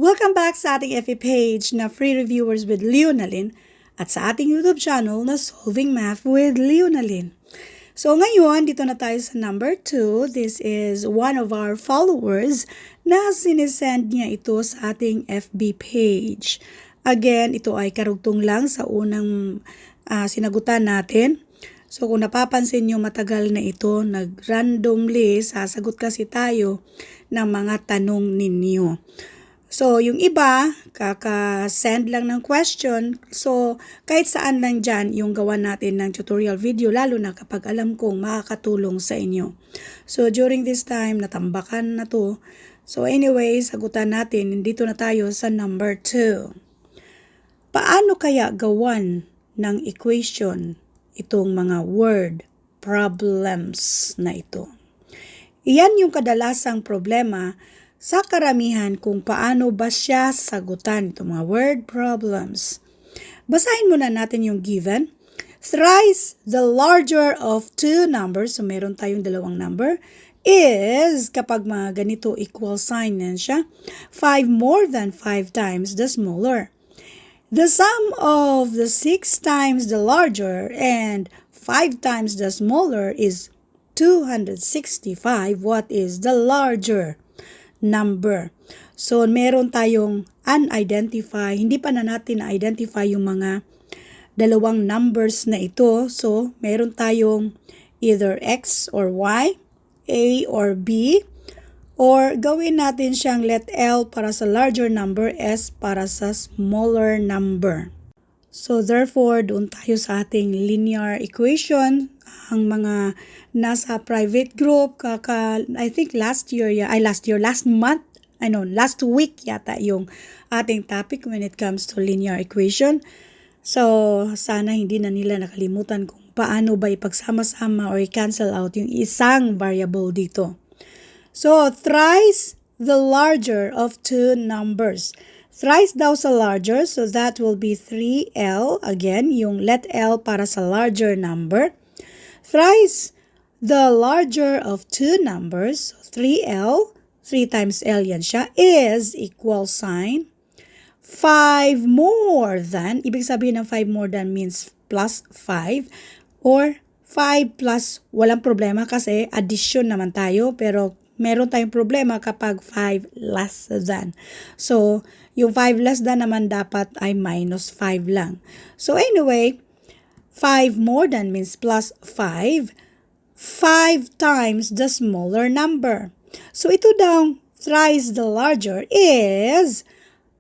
Welcome back sa ating FB page na Free Reviewers with Leonalyn at sa ating YouTube channel na Solving Math with Leonalyn. So ngayon, dito na tayo sa number 2. This is one of our followers na sinesend niya ito sa ating FB page. Again, ito ay karugtong lang sa unang sinagutan natin. So kung napapansin nyo, matagal na ito, nag-randomly sasagot kasi tayo ng mga tanong ninyo. So yung iba, kaka-send lang ng question. So kahit saan lang dyan yung gawa natin ng tutorial video, lalo na kapag alam kong makakatulong sa inyo. So during this time, natambakan na to. So anyway, sagutan natin. Dito na tayo sa number 2. Paano kaya gawan ng equation itong mga word problems na ito? Iyan yung kadalasang problema sa karamihan kung paano ba siya sagutan itong mga word problems. Basahin muna natin yung given. Thrice the larger of two numbers, so meron tayong dalawang number, is, kapag mga ganito equal sign yan siya, 5 more than 5 times the smaller. The sum of the 6 times the larger and 5 times the smaller is 265. What is the larger number? So, meron tayong unidentified. Hindi pa na natin na-identify yung mga dalawang numbers na ito. So, meron tayong either X or Y, A or B. Or gawin natin siyang let L para sa larger number, S para sa smaller number. So therefore, doon tayo sa ating linear equation. Ang mga nasa private group, I think last week yata yung ating topic when it comes to linear equation. So sana hindi na nila nakalimutan kung paano ba ipagsama-sama or i-cancel out yung isang variable dito. So, thrice the larger of two numbers. Thrice daw sa larger, so that will be 3L. Again, yung let L para sa larger number. Thrice the larger of two numbers, so 3L, 3 times L yan siya, is equal sign 5 more than, ibig sabihin ng 5 more than means plus 5, or 5 plus, walang problema kasi addition naman tayo, pero meron tayong problema kapag 5 less than. So, yung 5 less than naman dapat ay minus 5 lang. So, anyway, 5 more than means plus 5. 5 times the smaller number. So, ito daw, thrice the larger is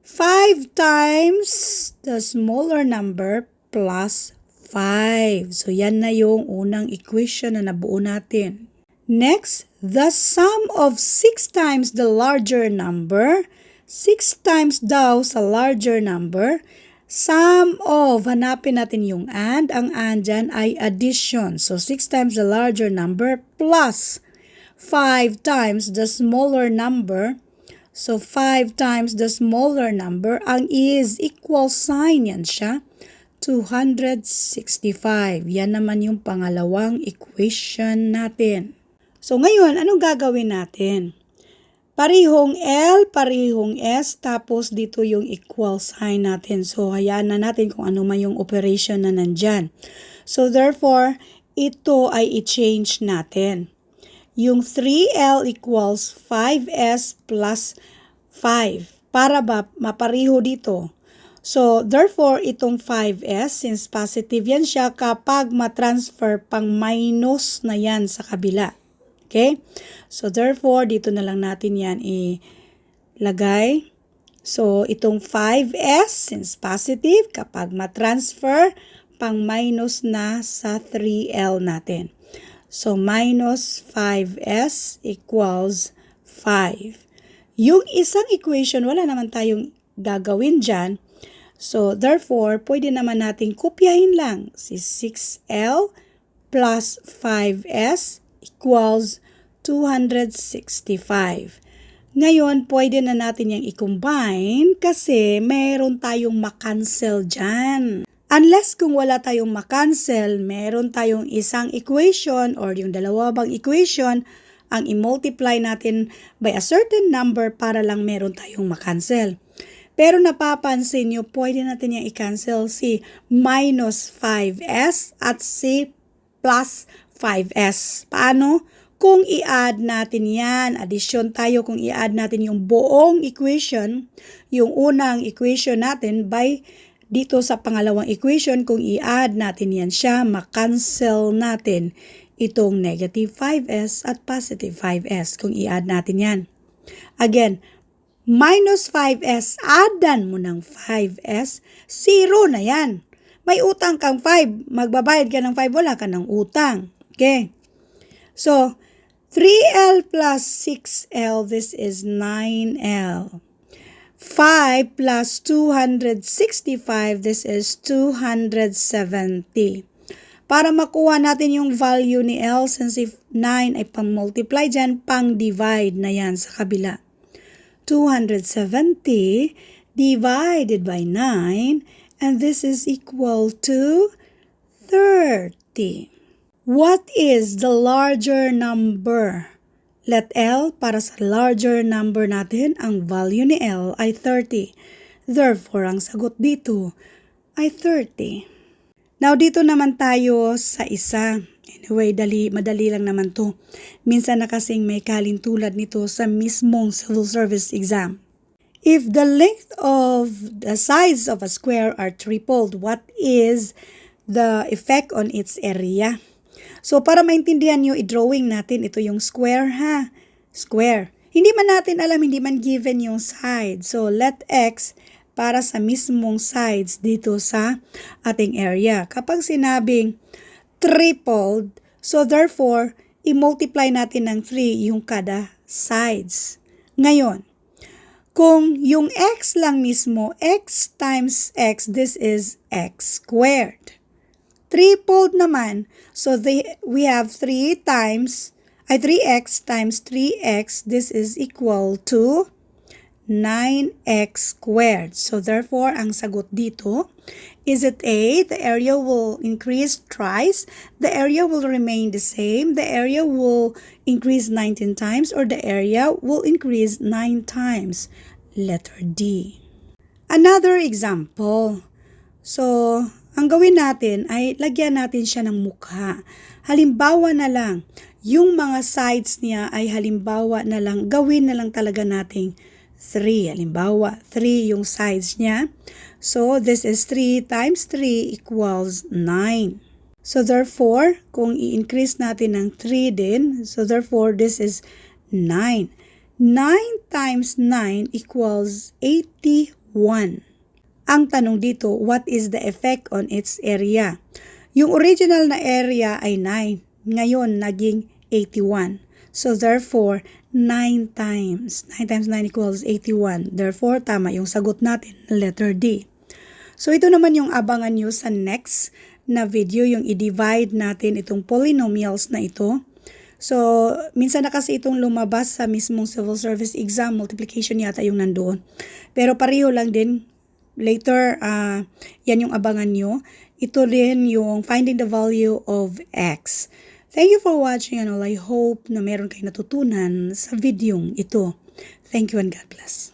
5 times the smaller number plus 5. So, yan na yung unang equation na nabuo natin. Next, the sum of 6 times the larger number, 6 times daw sa larger number, sum of, hanapin natin yung and, ang and dyan ay addition. So, 6 times the larger number plus 5 times the smaller number. So, 5 times the smaller number, ang is equal sign yan siya, 265. Yan naman yung pangalawang equation natin. So ngayon, anong gagawin natin? Parihong L, parihong S, tapos dito yung equal sign natin. So hayaan na natin kung ano man yung operation na nandyan. So therefore, ito ay i-change natin. Yung 3L equals 5S plus 5. Para ba mapariho dito? So therefore, itong 5S, since positive yan siya, kapag matransfer pang minus na yan sa kabila. Okay? So, therefore, dito na lang natin yan ilagay. So, itong 5S, since positive, kapag matransfer, pang minus na sa 3L natin. So, minus 5S equals 5. Yung isang equation, wala naman tayong gagawin dyan. So, therefore, pwede naman natin kopyahin lang si 6L plus 5S equals 265. Ngayon, pwede na natin yung i-combine kasi meron tayong makancel dyan. Unless kung wala tayong makancel, meron tayong isang equation or yung dalawa bang equation, ang i-multiply natin by a certain number para lang meron tayong makancel. Pero napapansin nyo, pwede natin yung i-cancel si minus 5s at si plus 5s. Paano? Kung i-add natin yan, addition tayo kung i-add natin yung buong equation, yung unang equation natin by dito sa pangalawang equation, kung i-add natin yan siya, makancel natin itong negative 5s at positive 5s kung i-add natin yan. Again, minus 5s, addan mo ng 5s, 0 na yan. May utang kang 5, magbabayad ka ng 5, wala ka ng utang. Okay? So, 3l plus 6l, this is 9l. 5 plus 265, this is 270. Para makuha natin yung value ni L, since if 9 ay pang-multiply dyan, pang-divide na yan sa kabila. 270 divided by 9, and this is equal to 30. What is the larger number? Let L, para sa larger number natin, ang value ni L ay 30. Therefore, ang sagot dito ay 30. Now, dito naman tayo sa isa. Anyway, madali lang naman to. Minsan na kasing may kalintulad nito sa mismong civil service exam. If the length of the sides of a square are tripled, what is the effect on its area? So, para maintindihan nyo, i-drawing natin, ito yung square ha. Square. Hindi man natin alam, hindi man given yung side. So, let X para sa mismong sides dito sa ating area. Kapag sinabing tripled, so therefore, i-multiply natin ng 3 yung kada sides. Ngayon, kung yung x lang mismo, x times x, this is x squared. Tripled naman, so we have 3x times 3x, this is equal to 9x squared. So therefore, ang sagot dito, is it A? The area will increase thrice. The area will remain the same. The area will increase 19 times, or the area will increase 9 times. Letter D. Another example. So, ang gawin natin ay lagyan natin siya ng mukha. Halimbawa na lang, yung mga sides niya ay halimbawa na lang, gawin na lang talaga nating 3. Halimbawa, 3 yung sides niya. So, this is 3 times 3 equals 9. So, therefore, kung i-increase natin ng 3 din, so therefore, this is 9. 9 times 9 equals 81. Ang tanong dito, what is the effect on its area? Yung original na area ay 9. Ngayon, naging 81. So, therefore, 9 times 9 equals 81. Therefore, tama yung sagot natin, letter D. So, ito naman yung abangan nyo sa next na video, yung i-divide natin itong polynomials na ito. So, minsan na kasi itong lumabas sa mismong civil service exam, multiplication yata yung nandoon. Pero pareho lang din. Later, yan yung abangan nyo. Ito din yung finding the value of x. Thank you for watching, and all I hope na meron kayong natutunan sa videong ito. Thank you and God bless.